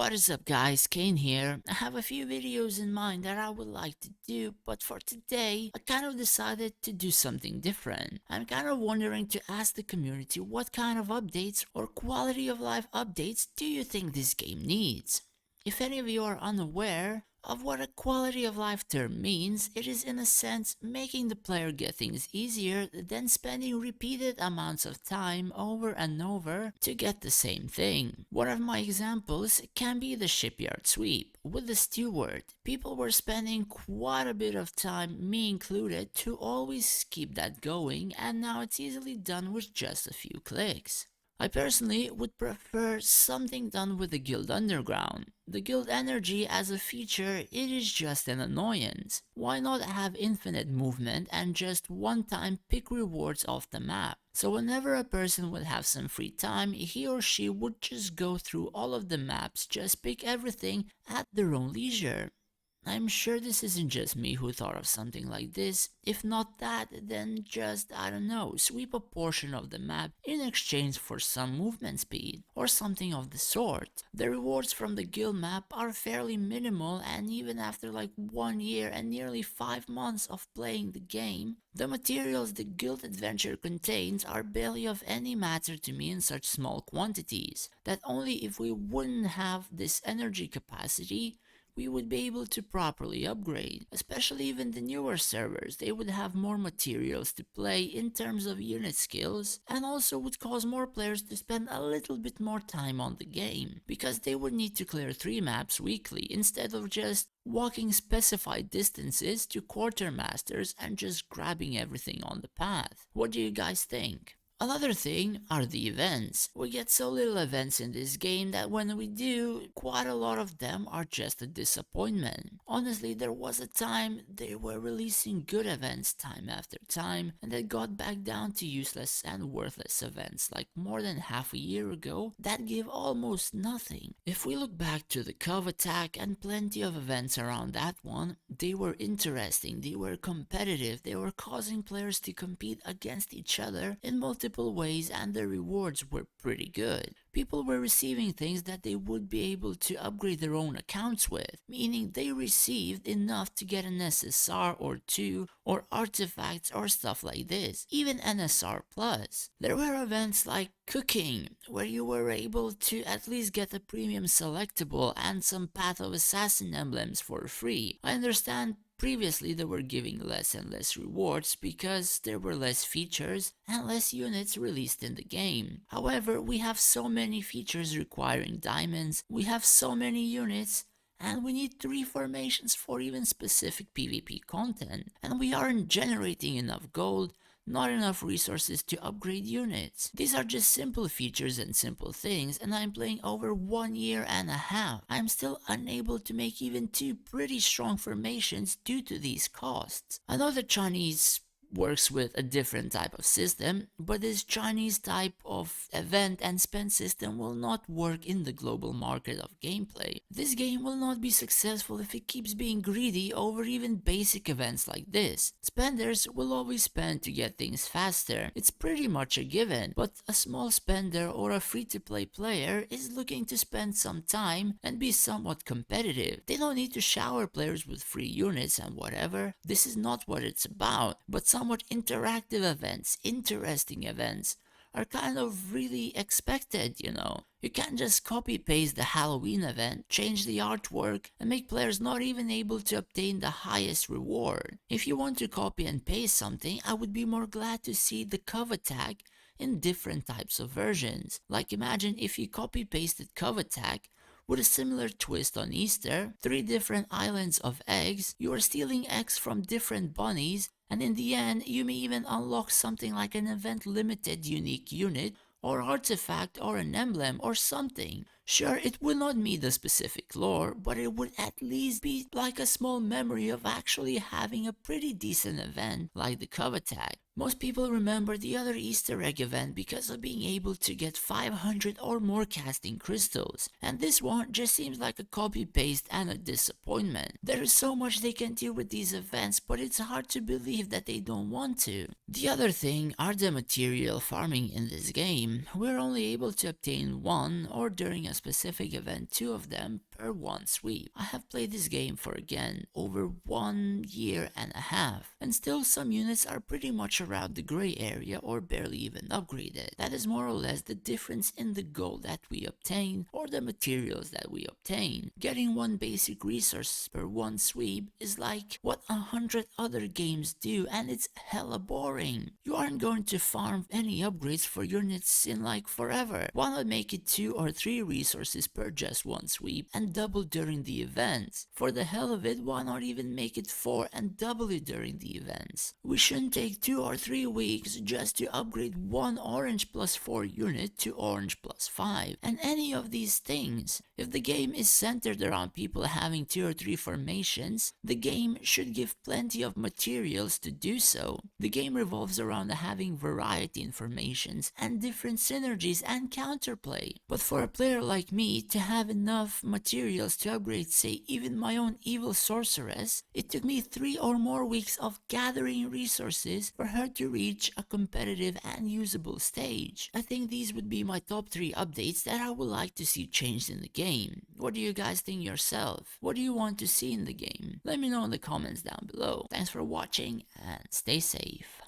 What is up guys, Kayn here. I have a few videos in mind that I would like to do, but for today, I kind of decided to do something different. I'm kind of wondering to ask the community what kind of updates or quality of life updates do you think this game needs? If any of you are unaware of what a quality of life term means, it is in a sense making the player get things easier than spending repeated amounts of time over and over to get the same thing. One of my examples can be the shipyard sweep. With the steward, people were spending quite a bit of time, me included, to always keep that going, and now it's easily done with just a few clicks. I personally would prefer something done with the Guild Underground. The Guild energy as a feature, it is just an annoyance. Why not have infinite movement and just one time pick rewards off the map? So whenever a person would have some free time, he or she would just go through all of the maps, just pick everything at their own leisure. I'm sure this isn't just me who thought of something like this. If not that, then just, I don't know, sweep a portion of the map in exchange for some movement speed, or something of the sort. The rewards from the guild map are fairly minimal, and even after like 1 year and nearly 5 months of playing the game, the materials the guild adventure contains are barely of any matter to me in such small quantities, that only if we wouldn't have this energy capacity, we would be able to properly upgrade. Especially even the newer servers, they would have more materials to play in terms of unit skills, and also would cause more players to spend a little bit more time on the game, because they would need to clear 3 maps weekly instead of just walking specified distances to quartermasters and just grabbing everything on the path. What do you guys think? Another thing are the events. We get so little events in this game that when we do, quite a lot of them are just a disappointment. Honestly, there was a time they were releasing good events time after time, and they got back down to useless and worthless events like more than half a year ago that give almost nothing. If we look back to the Cove attack and plenty of events around that one, they were interesting, they were competitive, they were causing players to compete against each other in multiple ways, and the rewards were pretty good. People were receiving things that they would be able to upgrade their own accounts with, meaning they received enough to get an SSR or two, or artifacts or stuff like this, even NSR plus. There were events like cooking, where you were able to at least get a premium selectable and some Path of Assassin emblems for free. I understand previously they were giving less and less rewards because there were less features and less units released in the game. However, we have so many features requiring diamonds, we have so many units, and we need 3 formations for even specific PvP content, and we aren't generating enough gold, not enough resources to upgrade units. These are just simple features and simple things, and I'm playing over 1.5 years. I'm still unable to make even 2 pretty strong formations due to these costs. I know the Chinese works with a different type of system, but this Chinese type of event and spend system will not work in the global market of gameplay. This game will not be successful if it keeps being greedy over even basic events like this. Spenders will always spend to get things faster, it's pretty much a given, but a small spender or a free-to-play player is looking to spend some time and be somewhat competitive. They don't need to shower players with free units and whatever, this is not what it's about, but somewhat interactive events, interesting events, are kind of really expected, you know. You can't just copy paste the Halloween event, change the artwork, and make players not even able to obtain the highest reward. If you want to copy and paste something, I would be more glad to see the Cove attack in different types of versions. Like imagine if you copy pasted Cove attack with a similar twist on Easter, 3 different islands of eggs, you are stealing eggs from different bunnies, and in the end you may even unlock something like an event limited unique unit, or artifact, or an emblem, or something. Sure, it will not meet the specific lore, but it would at least be like a small memory of actually having a pretty decent event like the Cove attack. Most people remember the other Easter egg event because of being able to get 500 or more casting crystals, and this one just seems like a copy paste and a disappointment. There is so much they can do with these events, but it's hard to believe that they don't want to. The other thing are the material farming in this game. We're only able to obtain 1 or during a a specific event, 2 of them per one sweep. I have played this game for again over 1.5 years, and still some units are pretty much around the gray area or barely even upgraded. That is more or less the difference in the gold that we obtain or the materials that we obtain. Getting one basic resource per one sweep is like what 100 other games do, and it's hella boring. You aren't going to farm any upgrades for units in like forever. Why not make it 2 or 3 resources per just one sweep and double during the events? For the hell of it, why not even make it 4 and double it during the events? We shouldn't take 2 or 3 weeks just to upgrade one orange plus 4 unit to orange plus 5 and any of these things. If the game is centered around people having 2 or 3 formations, the game should give plenty of materials to do so. The game revolves around having variety in formations and different synergies and counterplay. But for a player like me to have enough materials to upgrade, say, even my own evil sorceress, it took me 3 or more weeks of gathering resources for her to reach a competitive and usable stage. I think these would be my top 3 updates that I would like to see changed in the game. What do you guys think yourself? What do you want to see in the game? Let me know in the comments down below. Thanks for watching and stay safe.